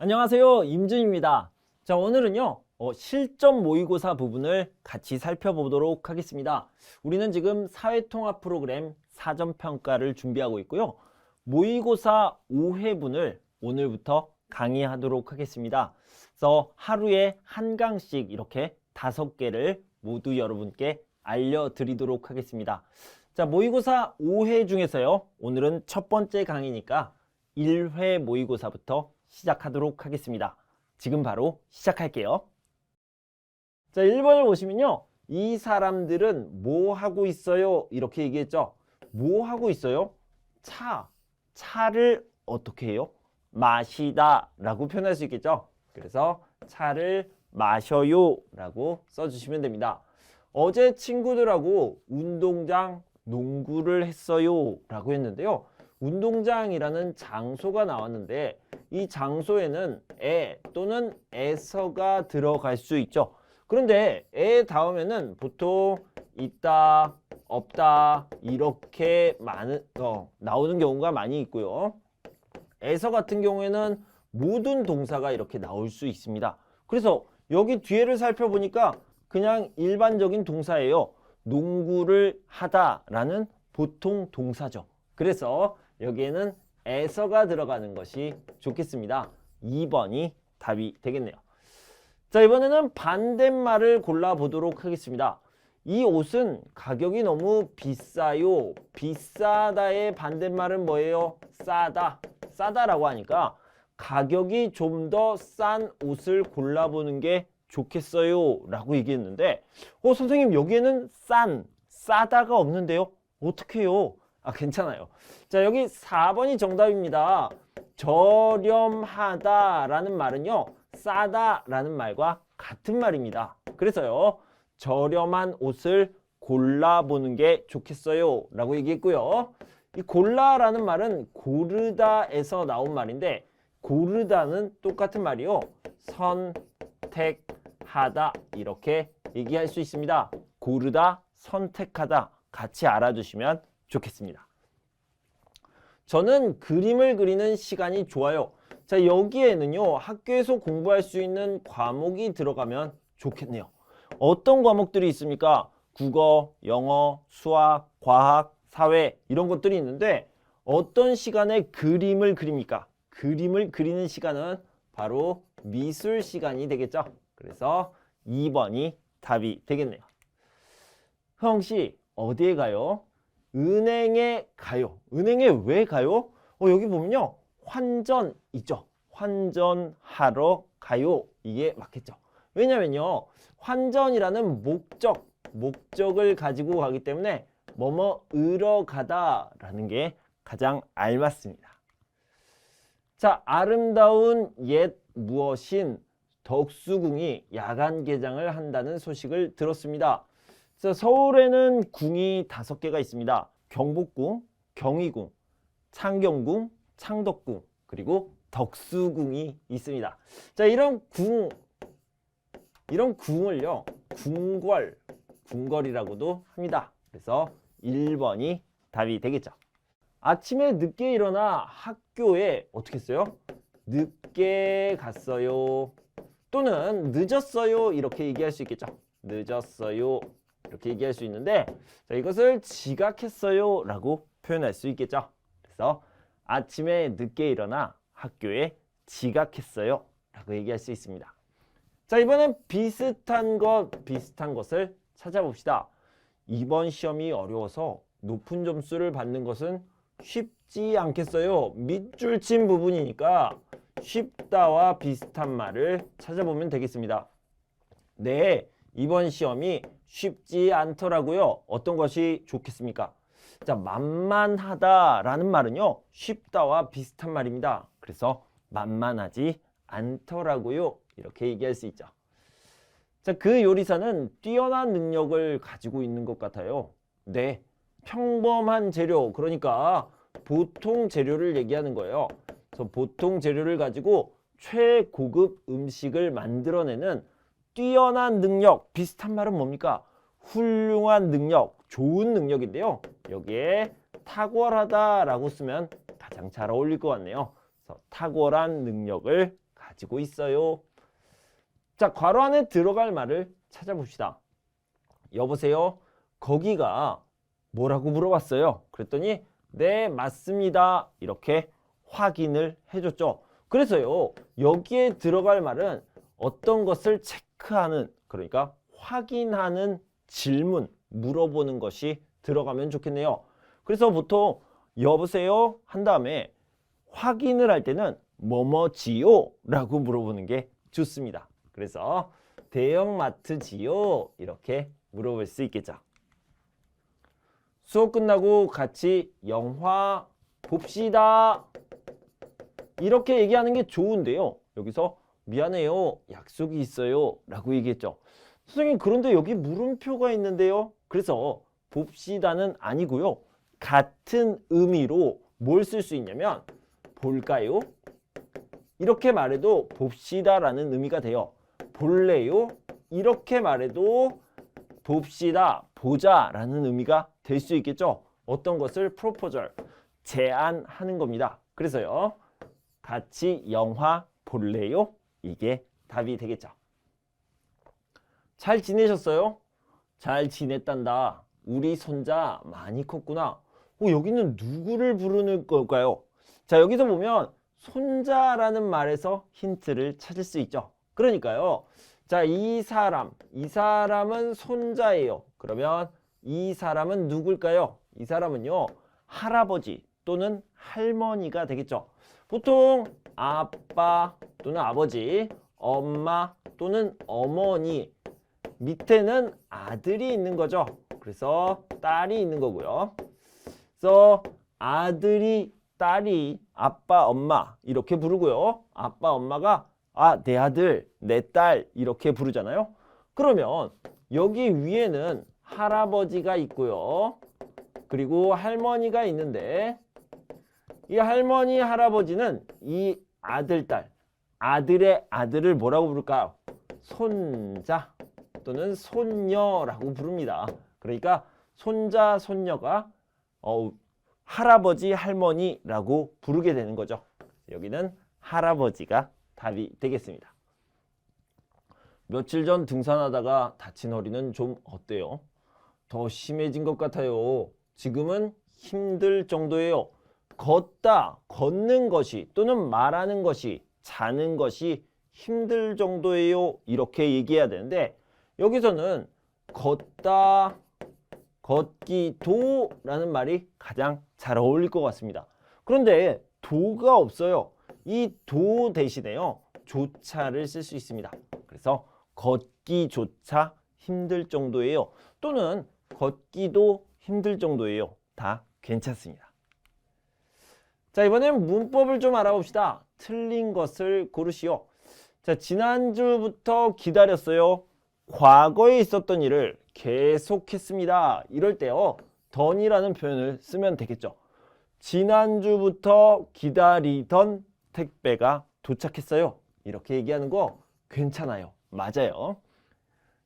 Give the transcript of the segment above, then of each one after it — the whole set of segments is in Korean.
안녕하세요, 임준입니다. 자, 오늘은요 실전 모의고사 부분을 같이 살펴보도록 하겠습니다. 우리는 지금 사회통합 프로그램 사전평가를 준비하고 있고요. 모의고사 5회분을 오늘부터 강의하도록 하겠습니다. 그래서 하루에 한 강씩 이렇게 5개를 모두 여러분께 알려드리도록 하겠습니다. 자, 모의고사 5회 중에서요, 오늘은 첫 번째 강의니까 1회 모의고사부터 시작하도록 하겠습니다. 지금 바로 시작할게요. 자, 1번을 보시면요, 이 사람들은 뭐 하고 있어요? 이렇게 얘기했죠. 뭐 하고 있어요? 차를 어떻게 해요? 마시다 라고 표현할 수 있겠죠. 그래서 차를 마셔요 라고 써주시면 됩니다. 어제 친구들하고 운동장 농구를 했어요 라고 했는데요, 운동장이라는 장소가 나왔는데 이 장소에는 에 또는 에서가 들어갈 수 있죠. 그런데 에 다음에는 보통 있다, 없다 이렇게 나오는 경우가 많이 있고요. 에서 같은 경우에는 모든 동사가 이렇게 나올 수 있습니다. 그래서 여기 뒤에를 살펴보니까 그냥 일반적인 동사예요. 농구를 하다라는 보통 동사죠. 그래서 여기에는 에서가 들어가는 것이 좋겠습니다. 2번이 답이 되겠네요. 자, 이번에는 반대말을 골라보도록 하겠습니다. 이 옷은 가격이 너무 비싸요. 비싸다의 반대말은 뭐예요? 싸다. 싸다라고 하니까 가격이 좀 더 싼 옷을 골라보는 게 좋겠어요 라고 얘기했는데, 선생님 여기에는 싸다가 없는데요? 어떻게 해요? 괜찮아요. 자, 여기 4번이 정답입니다. 저렴하다라는 말은요, 싸다라는 말과 같은 말입니다. 그래서요, 저렴한 옷을 골라보는 게 좋겠어요 라고 얘기했고요. 이 골라라는 말은 고르다에서 나온 말인데, 고르다는 똑같은 말이요, 선택하다 이렇게 얘기할 수 있습니다. 고르다, 선택하다 같이 알아두시면 좋겠습니다. 저는 그림을 그리는 시간이 좋아요. 자, 여기에는요, 학교에서 공부할 수 있는 과목이 들어가면 좋겠네요. 어떤 과목들이 있습니까? 국어, 영어, 수학, 과학, 사회 이런 것들이 있는데, 어떤 시간에 그림을 그립니까? 그림을 그리는 시간은 바로 미술 시간이 되겠죠. 그래서 2번이 답이 되겠네요. 형씨 어디에 가요? 은행에 가요. 은행에 왜 가요? 여기 보면요, 환전 있죠. 환전하러 가요. 이게 맞겠죠. 왜냐면요, 환전이라는 목적을 가지고 가기 때문에 뭐뭐으러 가다라는 게 가장 알맞습니다. 자, 아름다운 옛 무엇인 덕수궁이 야간 개장을 한다는 소식을 들었습니다. 서울에는 궁이 5개가 있습니다. 경복궁, 경희궁, 창경궁, 창덕궁, 그리고 덕수궁이 있습니다. 자, 이런 궁을요, 궁궐이라고도 합니다. 그래서 1번이 답이 되겠죠. 아침에 늦게 일어나 학교에 어떻게 했어요? 늦게 갔어요. 또는 늦었어요. 이렇게 얘기할 수 있겠죠. 늦었어요. 이렇게 얘기할 수 있는데, 자, 이것을 지각했어요 라고 표현할 수 있겠죠. 그래서 아침에 늦게 일어나 학교에 지각했어요 라고 얘기할 수 있습니다. 자, 이번엔 비슷한 것을 찾아봅시다. 이번 시험이 어려워서 높은 점수를 받는 것은 쉽지 않겠어요. 밑줄 친 부분이니까 쉽다와 비슷한 말을 찾아보면 되겠습니다. 네, 이번 시험이 쉽지 않더라고요. 어떤 것이 좋겠습니까? 자, 만만하다라는 말은요, 쉽다와 비슷한 말입니다. 그래서 만만하지 않더라고요. 이렇게 얘기할 수 있죠. 자, 그 요리사는 뛰어난 능력을 가지고 있는 것 같아요. 네, 평범한 재료, 그러니까 보통 재료를 얘기하는 거예요. 그래서 보통 재료를 가지고 최고급 음식을 만들어내는 뛰어난 능력, 비슷한 말은 뭡니까? 훌륭한 능력, 좋은 능력인데요. 여기에 탁월하다라고 쓰면 가장 잘 어울릴 것 같네요. 그래서 탁월한 능력을 가지고 있어요. 자, 괄호 안에 들어갈 말을 찾아봅시다. 여보세요? 거기가 뭐라고 물어봤어요. 그랬더니 네, 맞습니다. 이렇게 확인을 해줬죠. 그래서요, 여기에 들어갈 말은 어떤 것을 체크하는, 그러니까 확인하는 질문, 물어보는 것이 들어가면 좋겠네요. 그래서 보통 여보세요? 한 다음에 확인을 할 때는 뭐뭐지요? 라고 물어보는 게 좋습니다. 그래서 대형마트지요? 이렇게 물어볼 수 있겠죠. 수업 끝나고 같이 영화 봅시다. 이렇게 얘기하는 게 좋은데요. 여기서 미안해요. 약속이 있어요. 라고 얘기했죠. 선생님, 그런데 여기 물음표가 있는데요. 그래서 봅시다는 아니고요. 같은 의미로 뭘 쓸 수 있냐면 볼까요? 이렇게 말해도 봅시다라는 의미가 돼요. 볼래요? 이렇게 말해도 봅시다, 보자라는 의미가 될 수 있겠죠. 어떤 것을 프로포절, 제안하는 겁니다. 그래서요, 같이 영화 볼래요? 이게 답이 되겠죠. 잘 지내셨어요? 잘 지냈단다. 우리 손자 많이 컸구나. 여기는 누구를 부르는 걸까요? 자, 여기서 보면 손자라는 말에서 힌트를 찾을 수 있죠. 그러니까요, 자, 이 사람은 손자예요. 그러면 이 사람은 누굴까요? 이 사람은요, 할아버지 또는 할머니가 되겠죠. 보통 아빠 또는 아버지, 엄마 또는 어머니, 밑에는 아들이 있는 거죠. 그래서 딸이 있는 거고요. 그래서 아들이, 딸이 아빠, 엄마 이렇게 부르고요. 아빠, 엄마가 내 아들, 내 딸 이렇게 부르잖아요. 그러면 여기 위에는 할아버지가 있고요. 그리고 할머니가 있는데 이 할머니, 할아버지는 이 아들, 딸, 아들의 아들을 뭐라고 부를까요? 손자 또는 손녀라고 부릅니다. 그러니까 손자, 손녀가 할아버지, 할머니라고 부르게 되는 거죠. 여기는 할아버지가 답이 되겠습니다. 며칠 전 등산하다가 다친 허리는 좀 어때요? 더 심해진 것 같아요. 지금은 힘들 정도예요. 걷는 것이 또는 말하는 것이, 자는 것이 힘들 정도예요. 이렇게 얘기해야 되는데 여기서는 걷다, 걷기도라는 말이 가장 잘 어울릴 것 같습니다. 그런데 도가 없어요. 이 도 대신에요, 조차를 쓸 수 있습니다. 그래서 걷기조차 힘들 정도예요. 또는 걷기도 힘들 정도예요. 다 괜찮습니다. 자, 이번엔 문법을 좀 알아봅시다. 틀린 것을 고르시오. 자, 지난주부터 기다렸어요. 과거에 있었던 일을 계속했습니다. 이럴 때요, done이라는 표현을 쓰면 되겠죠. 지난주부터 기다리던 택배가 도착했어요. 이렇게 얘기하는 거 괜찮아요. 맞아요.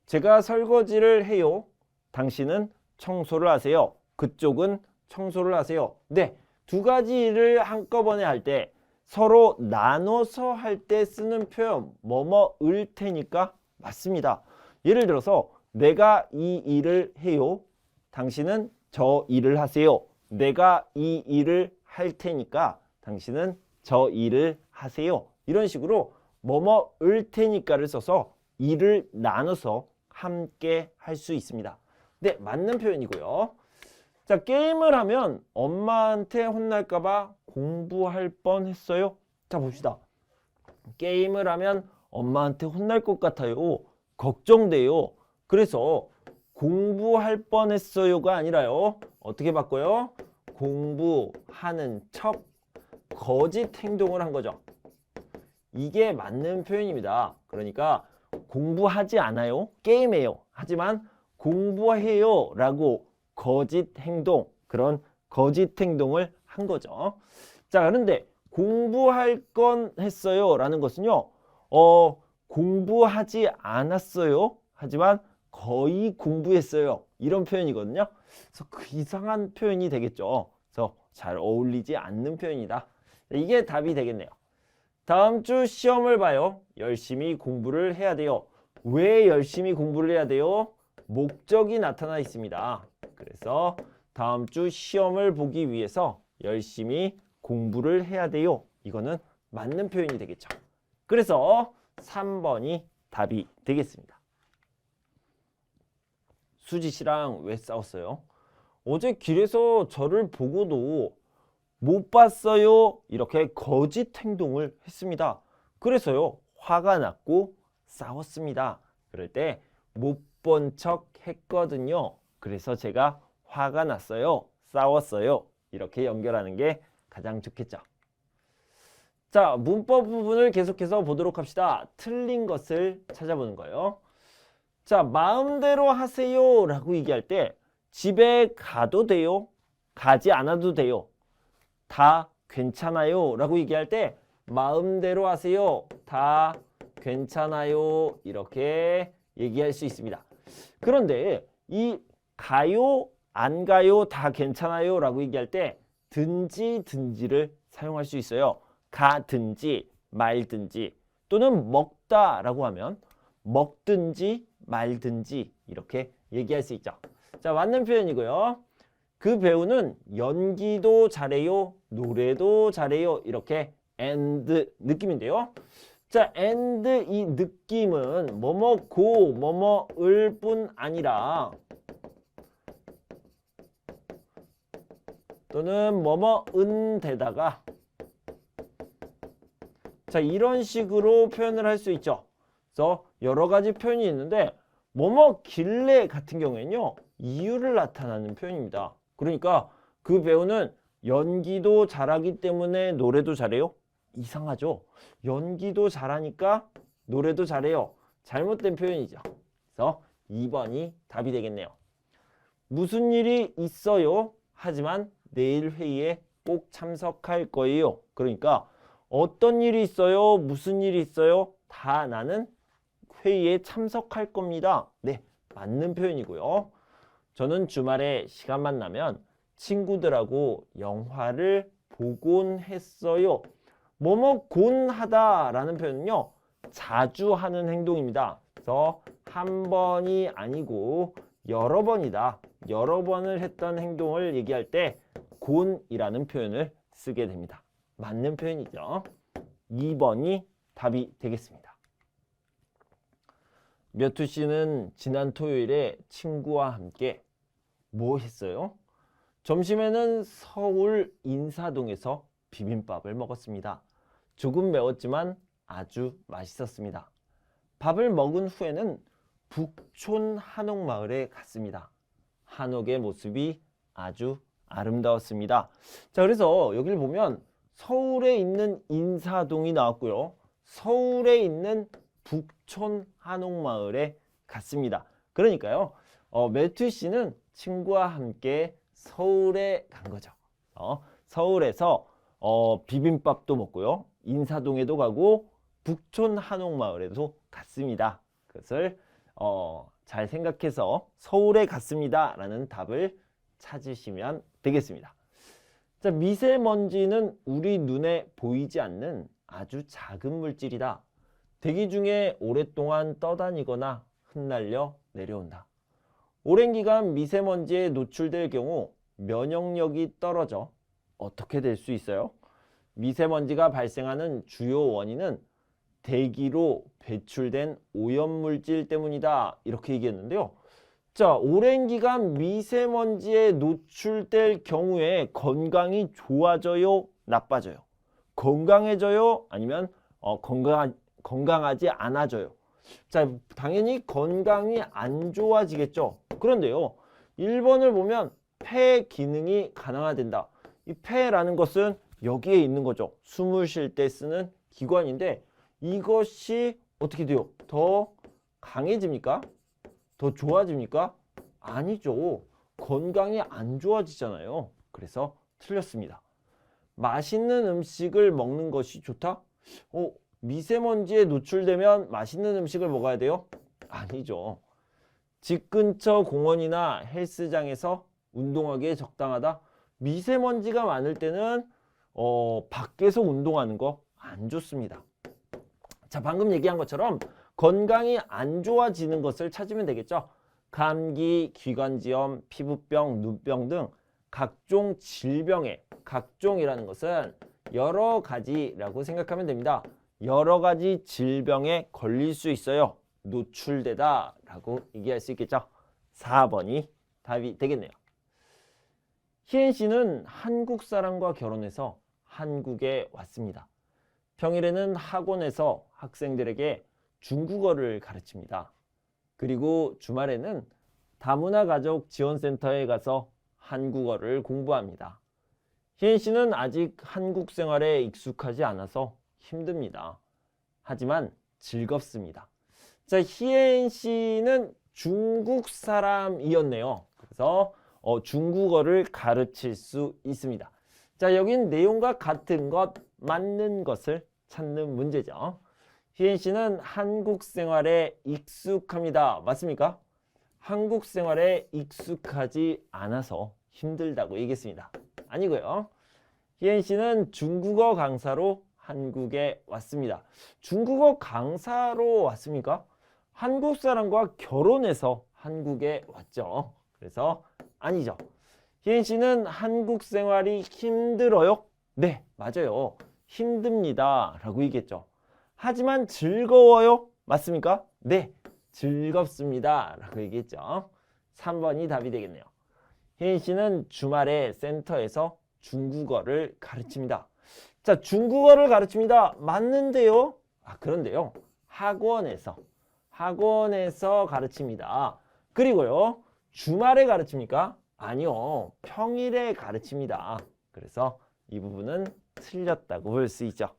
제가 설거지를 해요. 당신은 청소를 하세요. 그쪽은 청소를 하세요. 네, 두 가지 일을 한꺼번에 할 때 서로 나눠서 할 때 쓰는 표현 뭐뭐을 테니까 맞습니다. 예를 들어서 내가 이 일을 해요. 당신은 저 일을 하세요. 내가 이 일을 할 테니까 당신은 저 일을 하세요. 이런 식으로 뭐뭐을 테니까를 써서 일을 나눠서 함께 할 수 있습니다. 네, 맞는 표현이고요. 자, 게임을 하면 엄마한테 혼날까봐 공부할 뻔했어요. 자, 봅시다. 게임을 하면 엄마한테 혼날 것 같아요. 걱정돼요. 그래서 공부할 뻔했어요가 아니라요, 어떻게 바꿔요? 공부하는 척 거짓 행동을 한 거죠. 이게 맞는 표현입니다. 그러니까 공부하지 않아요. 게임해요. 하지만 공부해요 라고 거짓 행동, 그런 거짓 행동을 한 거죠. 자, 그런데 공부할 건 했어요 라는 것은요, 공부하지 않았어요. 하지만 거의 공부했어요. 이런 표현이거든요. 그래서 그 이상한 표현이 되겠죠. 그래서 잘 어울리지 않는 표현이다. 이게 답이 되겠네요. 다음 주 시험을 봐요. 열심히 공부를 해야 돼요. 왜 열심히 공부를 해야 돼요? 목적이 나타나 있습니다. 그래서 다음 주 시험을 보기 위해서 열심히 공부를 해야 돼요. 이거는 맞는 표현이 되겠죠. 그래서 3번이 답이 되겠습니다. 수지 씨랑 왜 싸웠어요? 어제 길에서 저를 보고도 못 봤어요. 이렇게 거짓 행동을 했습니다. 그래서요, 화가 났고 싸웠습니다. 그럴 때 못 본 척 했거든요. 그래서 제가 화가 났어요. 싸웠어요. 이렇게 연결하는 게 가장 좋겠죠. 자, 문법 부분을 계속해서 보도록 합시다. 틀린 것을 찾아보는 거예요. 자, 마음대로 하세요 라고 얘기할 때 집에 가도 돼요? 가지 않아도 돼요? 다 괜찮아요 라고 얘기할 때 마음대로 하세요. 다 괜찮아요. 이렇게 얘기할 수 있습니다. 그런데 이 가요, 안 가요, 다 괜찮아요 라고 얘기할 때 든지를 사용할 수 있어요. 가든지 말든지 또는 먹다 라고 하면 먹든지 말든지 이렇게 얘기할 수 있죠. 자, 맞는 표현이고요. 그 배우는 연기도 잘해요, 노래도 잘해요. 이렇게 and 느낌인데요. 자, and 이 느낌은 뭐뭐고 뭐뭐을 뿐 아니라 또는 뭐뭐은 데다가 자, 이런 식으로 표현을 할 수 있죠. 그래서 여러 가지 표현이 있는데 뭐뭐길래 같은 경우에는요, 이유를 나타내는 표현입니다. 그러니까 그 배우는 연기도 잘하기 때문에 노래도 잘해요? 이상하죠? 연기도 잘하니까 노래도 잘해요. 잘못된 표현이죠. 그래서 2번이 답이 되겠네요. 무슨 일이 있어요? 하지만 내일 회의에 꼭 참석할 거예요. 그러니까 어떤 일이 있어요? 무슨 일이 있어요? 다 나는 회의에 참석할 겁니다. 네, 맞는 표현이고요. 저는 주말에 시간만 나면 친구들하고 영화를 보곤 했어요. 뭐뭐곤 하다라는 표현은요, 자주 하는 행동입니다. 그래서 한 번이 아니고 여러 번이다. 여러 번을 했던 행동을 얘기할 때 곤이라는 표현을 쓰게 됩니다. 맞는 표현이죠. 2번이 답이 되겠습니다. 몇투 씨는 지난 토요일에 친구와 함께 뭐 했어요? 점심에는 서울 인사동에서 비빔밥을 먹었습니다. 조금 매웠지만 아주 맛있었습니다. 밥을 먹은 후에는 북촌 한옥마을에 갔습니다. 한옥의 모습이 아주 아름다웠습니다. 자, 그래서 여기를 보면 서울에 있는 인사동이 나왔고요. 서울에 있는 북촌 한옥마을에 갔습니다. 그러니까요, 매튜 씨는 친구와 함께 서울에 간 거죠. 서울에서 비빔밥도 먹고요. 인사동에도 가고 북촌 한옥마을에도 갔습니다. 그것을 잘 생각해서 서울에 갔습니다 라는 답을 찾으시면 되겠습니다. 자, 미세먼지는 우리 눈에 보이지 않는 아주 작은 물질이다. 대기 중에 오랫동안 떠다니거나 흩날려 내려온다. 오랜 기간 미세먼지에 노출될 경우 면역력이 떨어져 어떻게 될 수 있어요? 미세먼지가 발생하는 주요 원인은 대기로 배출된 오염물질 때문이다. 이렇게 얘기했는데요. 자, 오랜 기간 미세먼지에 노출될 경우에 건강이 좋아져요? 나빠져요? 건강해져요? 아니면 건강하지 않아져요? 자, 당연히 건강이 안 좋아지겠죠. 그런데요, 1번을 보면 폐 기능이 가능화된다. 이 폐라는 것은 여기에 있는 거죠. 숨을 쉴 때 쓰는 기관인데 이것이 어떻게 돼요? 더 강해집니까? 더 좋아집니까? 아니죠. 건강이 안 좋아지잖아요. 그래서 틀렸습니다. 맛있는 음식을 먹는 것이 좋다? 미세먼지에 노출되면 맛있는 음식을 먹어야 돼요? 아니죠. 집 근처 공원이나 헬스장에서 운동하기에 적당하다? 미세먼지가 많을 때는 밖에서 운동하는 거 안 좋습니다. 자, 방금 얘기한 것처럼 건강이 안 좋아지는 것을 찾으면 되겠죠. 감기, 기관지염, 피부병, 눈병 등 각종 질병의 각종이라는 것은 여러 가지라고 생각하면 됩니다. 여러 가지 질병에 걸릴 수 있어요. 노출되다 라고 얘기할 수 있겠죠. 4번이 답이 되겠네요. 희엔 씨는 한국 사람과 결혼해서 한국에 왔습니다. 평일에는 학원에서 학생들에게 중국어를 가르칩니다. 그리고 주말에는 다문화 가족 지원센터에 가서 한국어를 공부합니다. 희엔 씨는 아직 한국 생활에 익숙하지 않아서 힘듭니다. 하지만 즐겁습니다. 자, 희엔 씨는 중국 사람이었네요. 그래서 중국어를 가르칠 수 있습니다. 자, 여긴 내용과 같은 것, 맞는 것을 찾는 문제죠. 희엔 씨는 한국 생활에 익숙합니다. 맞습니까? 한국 생활에 익숙하지 않아서 힘들다고 얘기했습니다. 아니고요. 희엔 씨는 중국어 강사로 한국에 왔습니다. 중국어 강사로 왔습니까? 한국 사람과 결혼해서 한국에 왔죠. 그래서 아니죠. 희엔 씨는 한국 생활이 힘들어요? 네, 맞아요. 힘듭니다. 라고 얘기했죠. 하지만 즐거워요? 맞습니까? 네, 즐겁습니다. 라고 얘기했죠. 3번이 답이 되겠네요. 희엔 씨는 주말에 센터에서 중국어를 가르칩니다. 자, 중국어를 가르칩니다. 맞는데요? 그런데요. 학원에서 가르칩니다. 그리고요. 주말에 가르칩니까? 아니요. 평일에 가르칩니다. 그래서 이 부분은 틀렸다고 볼 수 있죠.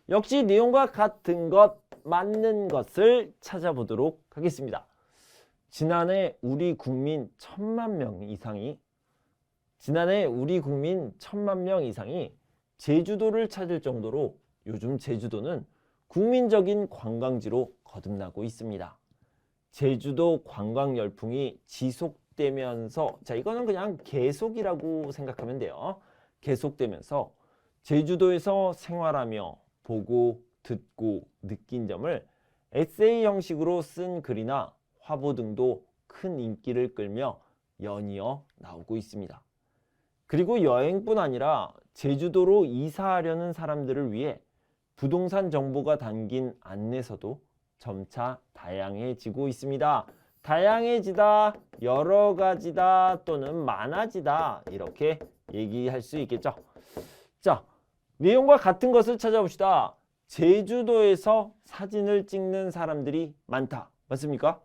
역시 내용과 같은 것, 맞는 것을 찾아보도록 하겠습니다. 지난해 우리 국민 1,000만 명 이상이 제주도를 찾을 정도로 요즘 제주도는 국민적인 관광지로 거듭나고 있습니다. 제주도 관광 열풍이 지속되면서, 자, 이거는 그냥 계속이라고 생각하면 돼요. 계속되면서 제주도에서 생활하며 보고, 듣고, 느낀 점을 에세이 형식으로 쓴 글이나 화보 등도 큰 인기를 끌며 연이어 나오고 있습니다. 그리고 여행뿐 아니라 제주도로 이사하려는 사람들을 위해 부동산 정보가 담긴 안내서도 점차 다양해지고 있습니다. 다양해지다, 여러 가지다 또는 많아지다 이렇게 얘기할 수 있겠죠. 자, 내용과 같은 것을 찾아봅시다. 제주도에서 사진을 찍는 사람들이 많다. 맞습니까?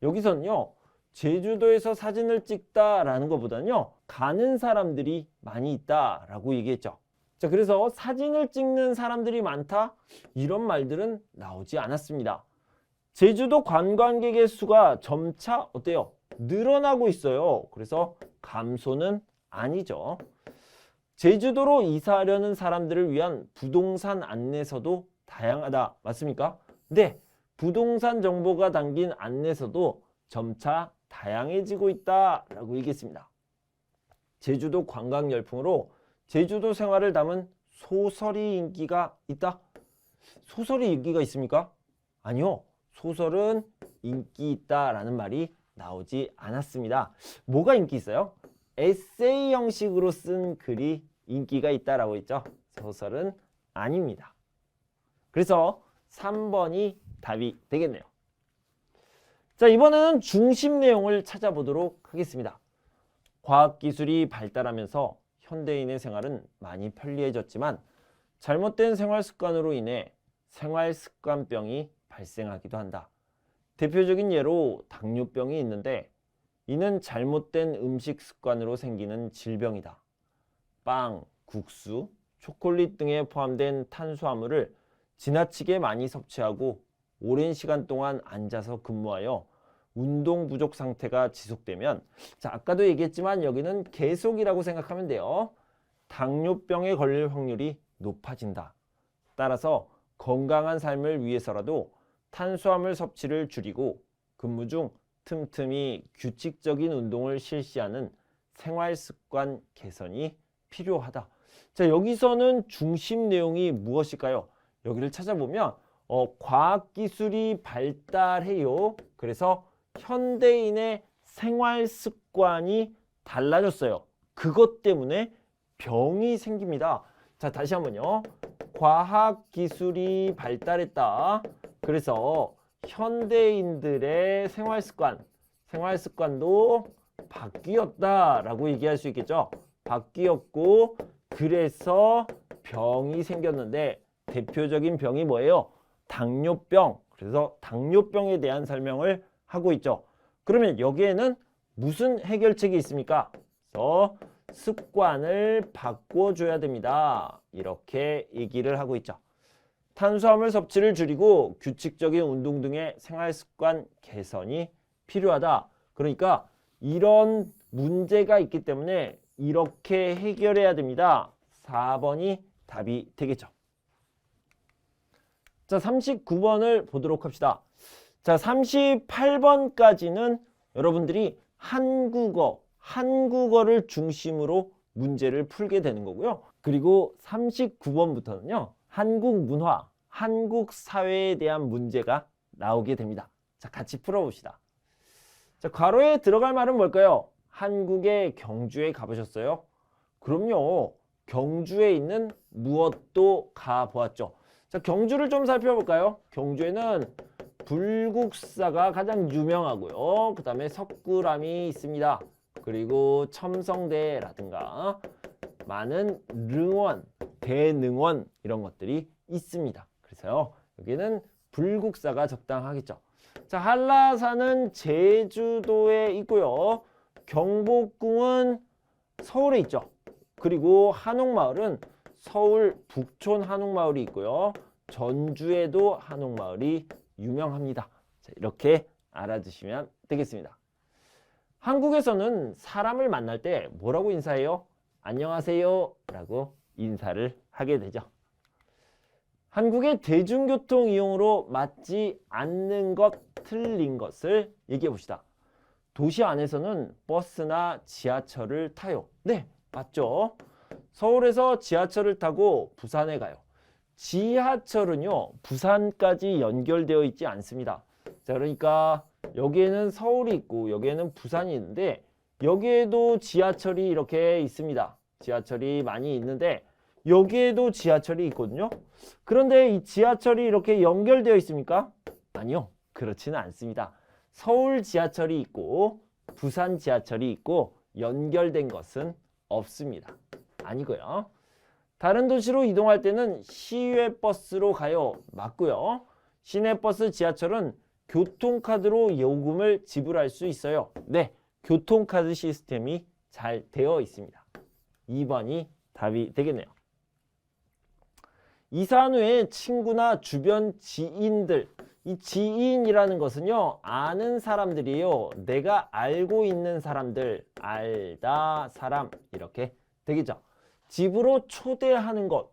여기서는요. 제주도에서 사진을 찍다라는 것보다는요. 가는 사람들이 많이 있다라고 얘기했죠. 자, 그래서 사진을 찍는 사람들이 많다? 이런 말들은 나오지 않았습니다. 제주도 관광객의 수가 점차 어때요? 늘어나고 있어요. 그래서 감소는 아니죠. 제주도로 이사하려는 사람들을 위한 부동산 안내서도 다양하다. 맞습니까? 네. 부동산 정보가 담긴 안내서도 점차 다양해지고 있다라고 얘기했습니다. 제주도 관광 열풍으로 제주도 생활을 담은 소설이 인기가 있다? 소설이 인기가 있습니까? 아니요. 소설은 인기 있다라는 말이 나오지 않았습니다. 뭐가 인기 있어요? 에세이 형식으로 쓴 글이 인기가 있다라고 했죠. 소설은 아닙니다. 그래서 3번이 답이 되겠네요. 자, 이번에는 중심 내용을 찾아보도록 하겠습니다. 과학기술이 발달하면서 현대인의 생활은 많이 편리해졌지만 잘못된 생활 습관으로 인해 생활습관병이 발생하기도 한다. 대표적인 예로 당뇨병이 있는데 이는 잘못된 음식 습관으로 생기는 질병이다. 빵, 국수, 초콜릿 등에 포함된 탄수화물을 지나치게 많이 섭취하고 오랜 시간 동안 앉아서 근무하여 운동 부족 상태가 지속되면, 자, 아까도 얘기했지만 여기는 계속이라고 생각하면 돼요. 당뇨병에 걸릴 확률이 높아진다. 따라서 건강한 삶을 위해서라도 탄수화물 섭취를 줄이고 근무 중 틈틈이 규칙적인 운동을 실시하는 생활 습관 개선이 필요하다. 자, 여기서는 중심 내용이 무엇일까요? 여기를 찾아보면 과학기술이 발달해요. 그래서 현대인의 생활 습관이 달라졌어요. 그것 때문에 병이 생깁니다. 자, 다시 한번요. 과학기술이 발달했다. 그래서 현대인들의 생활 습관도 바뀌었다라고 얘기할 수 있겠죠. 바뀌었고 그래서 병이 생겼는데 대표적인 병이 뭐예요? 당뇨병. 그래서 당뇨병에 대한 설명을 하고 있죠. 그러면 여기에는 무슨 해결책이 있습니까? 그래서 습관을 바꿔줘야 됩니다. 이렇게 얘기를 하고 있죠. 탄수화물 섭취를 줄이고 규칙적인 운동 등의 생활 습관 개선이 필요하다. 그러니까 이런 문제가 있기 때문에 이렇게 해결해야 됩니다. 4번이 답이 되겠죠. 자, 39번을 보도록 합시다. 자, 38번까지는 여러분들이 한국어를 중심으로 문제를 풀게 되는 거고요. 그리고 39번부터는요. 한국 문화, 한국 사회에 대한 문제가 나오게 됩니다. 자, 같이 풀어봅시다. 자, 괄호에 들어갈 말은 뭘까요? 한국의 경주에 가보셨어요? 그럼요. 경주에 있는 무엇도 가보았죠. 자, 경주를 좀 살펴볼까요? 경주에는 불국사가 가장 유명하고요. 그 다음에 석굴암이 있습니다. 그리고 첨성대라든가 많은 능원, 대능원 이런 것들이 있습니다. 그래서요. 여기는 불국사가 적당하겠죠. 자, 한라산은 제주도에 있고요. 경복궁은 서울에 있죠. 그리고 한옥마을은 서울 북촌 한옥마을이 있고요. 전주에도 한옥마을이 유명합니다. 자, 이렇게 알아두시면 되겠습니다. 한국에서는 사람을 만날 때 뭐라고 인사해요? 안녕하세요 라고 인사를 하게 되죠. 한국의 대중교통 이용으로 맞지 않는 것, 틀린 것을 얘기해 봅시다. 도시 안에서는 버스나 지하철을 타요. 네, 맞죠? 서울에서 지하철을 타고 부산에 가요. 지하철은요, 부산까지 연결되어 있지 않습니다. 자, 그러니까 여기에는 서울이 있고 여기에는 부산이 있는데 여기에도 지하철이 이렇게 있습니다. 지하철이 많이 있는데 여기에도 지하철이 있거든요. 그런데 이 지하철이 이렇게 연결되어 있습니까? 아니요, 그렇지는 않습니다. 서울 지하철이 있고 부산 지하철이 있고 연결된 것은 없습니다. 아니고요. 다른 도시로 이동할 때는 시외버스로 가요. 맞고요. 시내버스, 지하철은 교통카드로 요금을 지불할 수 있어요. 네, 교통카드 시스템이 잘 되어 있습니다. 2번이 답이 되겠네요. 이사한 후에 친구나 주변 지인들, 이 지인이라는 것은요, 아는 사람들이에요. 내가 알고 있는 사람들, 알다, 사람 이렇게 되겠죠. 집으로 초대하는 것,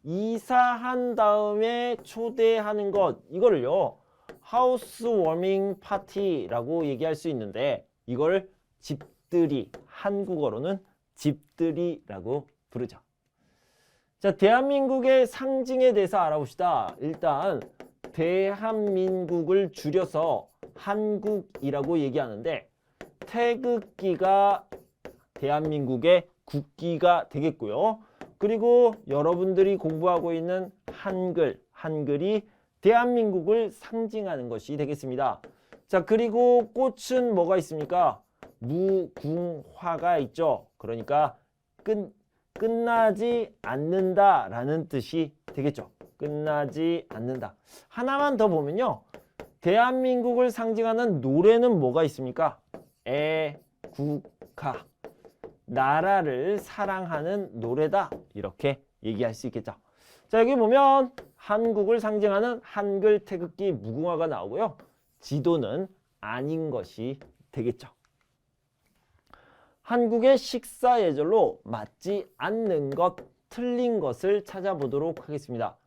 이사한 다음에 초대하는 것, 이거를요, 하우스 워밍 파티라고 얘기할 수 있는데 이걸 집들이, 한국어로는 집들이라고 부르죠. 자, 대한민국의 상징에 대해서 알아봅시다. 일단 대한민국을 줄여서 한국이라고 얘기하는데 태극기가 대한민국의 국기가 되겠고요. 그리고 여러분들이 공부하고 있는 한글이 대한민국을 상징하는 것이 되겠습니다. 자, 그리고 꽃은 뭐가 있습니까? 무궁화가 있죠. 그러니까 끝나지 않는다라는 뜻이 되겠죠. 끝나지 않는다. 하나만 더 보면요. 대한민국을 상징하는 노래는 뭐가 있습니까? 애국가. 나라를 사랑하는 노래다. 이렇게 얘기할 수 있겠죠. 자, 여기 보면 한국을 상징하는 한글 태극기 무궁화가 나오고요. 지도는 아닌 것이 되겠죠. 한국의 식사 예절로 맞지 않는 것, 틀린 것을 찾아보도록 하겠습니다.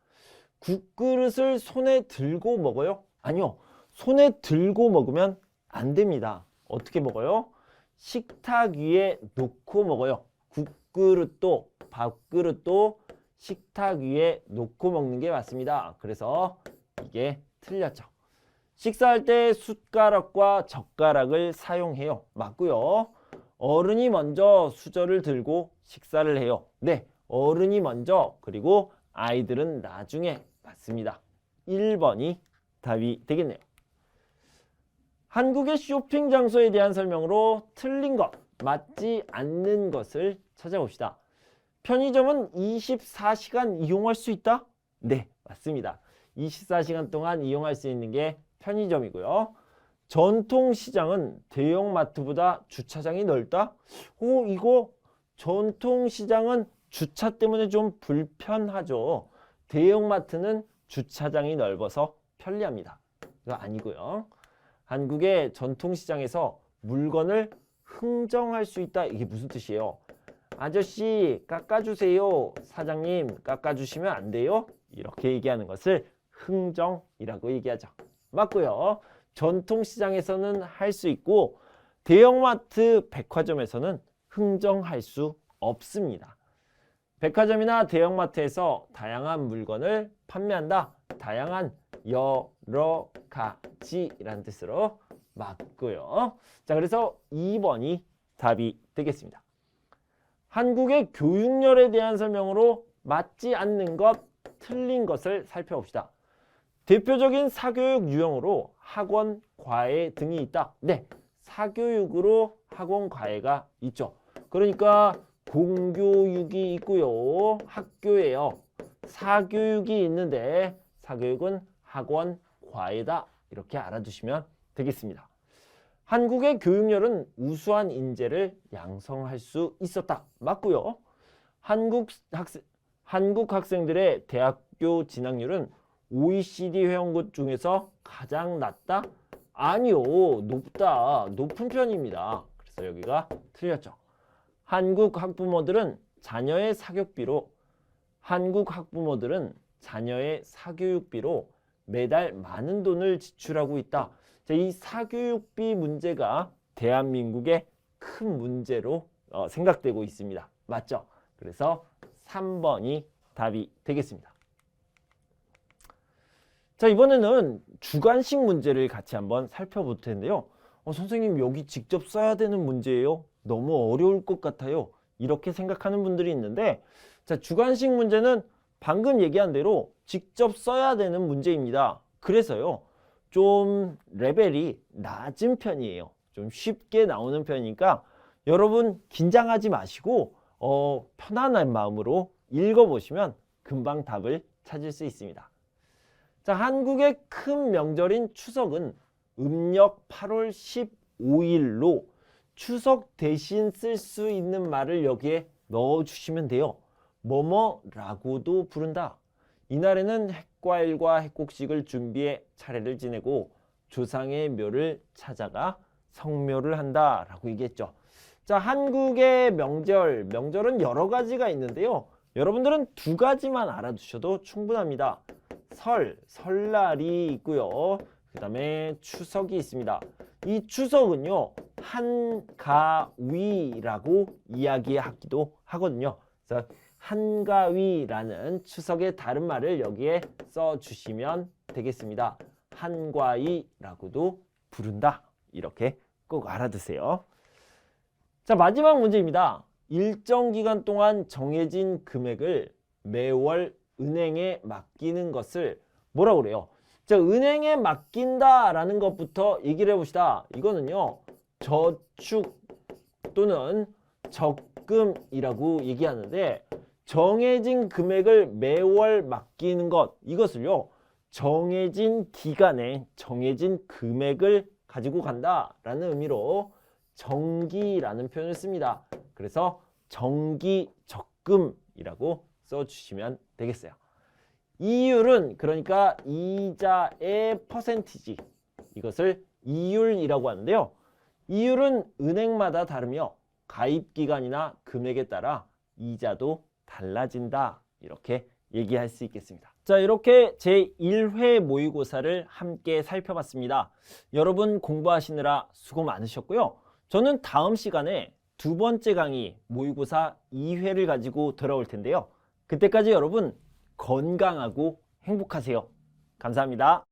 국그릇을 손에 들고 먹어요? 아니요. 손에 들고 먹으면 안 됩니다. 어떻게 먹어요? 식탁 위에 놓고 먹어요. 밥그릇도 식탁 위에 놓고 먹는 게 맞습니다. 그래서 이게 틀렸죠. 식사할 때 숟가락과 젓가락을 사용해요. 맞고요. 어른이 먼저 수저를 들고 식사를 해요. 네, 어른이 먼저, 그리고 아이들은 나중에. 맞습니다. 1번이 답이 되겠네요. 한국의 쇼핑 장소에 대한 설명으로 틀린 것, 맞지 않는 것을 찾아봅시다. 편의점은 24시간 이용할 수 있다? 네, 맞습니다. 24시간 동안 이용할 수 있는 게 편의점이고요. 전통시장은 대형마트보다 주차장이 넓다? 이거 전통시장은 주차 때문에 좀 불편하죠. 대형마트는 주차장이 넓어서 편리합니다. 이거 아니고요. 한국의 전통시장에서 물건을 흥정할 수 있다. 이게 무슨 뜻이에요? 아저씨 깎아주세요. 사장님 깎아주시면 안 돼요? 이렇게 얘기하는 것을 흥정이라고 얘기하죠. 맞고요. 전통시장에서는 할 수 있고 대형마트, 백화점에서는 흥정할 수 없습니다. 백화점이나 대형마트에서 다양한 물건을 판매한다. 다양한 여러 가지라는 뜻으로 맞고요. 자, 그래서 2번이 답이 되겠습니다. 한국의 교육열에 대한 설명으로 맞지 않는 것, 틀린 것을 살펴봅시다. 대표적인 사교육 유형으로 학원, 과외 등이 있다. 네, 사교육으로 학원, 과외가 있죠. 그러니까 공교육이 있고요. 학교예요. 사교육이 있는데 사교육은 학원, 과외다. 이렇게 알아두시면 되겠습니다. 한국의 교육열은 우수한 인재를 양성할 수 있었다. 맞고요. 한국 학생들의 대학교 진학률은 OECD 회원국 중에서 가장 낮다? 아니요. 높다. 높은 편입니다. 그래서 여기가 틀렸죠. 한국 학부모들은 자녀의 사교육비로 매달 많은 돈을 지출하고 있다. 자, 이 사교육비 문제가 대한민국의 큰 문제로 생각되고 있습니다. 맞죠? 그래서 3번이 답이 되겠습니다. 자, 이번에는 주관식 문제를 같이 한번 살펴볼 텐데요. 선생님 여기 직접 써야 되는 문제예요? 너무 어려울 것 같아요. 이렇게 생각하는 분들이 있는데, 자, 주관식 문제는 방금 얘기한 대로 직접 써야 되는 문제입니다. 그래서요, 좀 레벨이 낮은 편이에요. 좀 쉽게 나오는 편이니까 여러분 긴장하지 마시고 편안한 마음으로 읽어보시면 금방 답을 찾을 수 있습니다. 자, 한국의 큰 명절인 추석은 음력 8월 15일로 추석 대신 쓸 수 있는 말을 여기에 넣어주시면 돼요. 뭐뭐라고도 부른다. 이날에는 핵과일과 핵곡식을 준비해 차례를 지내고 조상의 묘를 찾아가 성묘를 한다 라고 얘기했죠. 자, 한국의 명절은 여러 가지가 있는데요. 여러분들은 두 가지만 알아두셔도 충분합니다. 설날이 있고요. 그 다음에 추석이 있습니다. 이 추석은요, 한가위라고 이야기하기도 하거든요. 그래서 한가위라는 추석의 다른 말을 여기에 써주시면 되겠습니다. 한가위라고도 부른다. 이렇게 꼭 알아두세요. 자, 마지막 문제입니다. 일정 기간 동안 정해진 금액을 매월 은행에 맡기는 것을 뭐라고 그래요? 자, 은행에 맡긴다라는 것부터 얘기를 해봅시다. 이거는요, 저축 또는 적금이라고 얘기하는데, 정해진 금액을 매월 맡기는 것, 이것을요, 정해진 기간에 정해진 금액을 가지고 간다라는 의미로 정기라는 표현을 씁니다. 그래서 정기 적금이라고 써주시면 되겠어요. 이율은 그러니까 이자의 퍼센티지, 이것을 이율이라고 하는데요. 이율은 은행마다 다르며 가입기간이나 금액에 따라 이자도 달라진다. 이렇게 얘기할 수 있겠습니다. 자, 이렇게 제1회 모의고사를 함께 살펴봤습니다. 여러분 공부하시느라 수고 많으셨고요. 저는 다음 시간에 두 번째 강의 모의고사 2회를 가지고 돌아올 텐데요. 그때까지 여러분 건강하고 행복하세요. 감사합니다.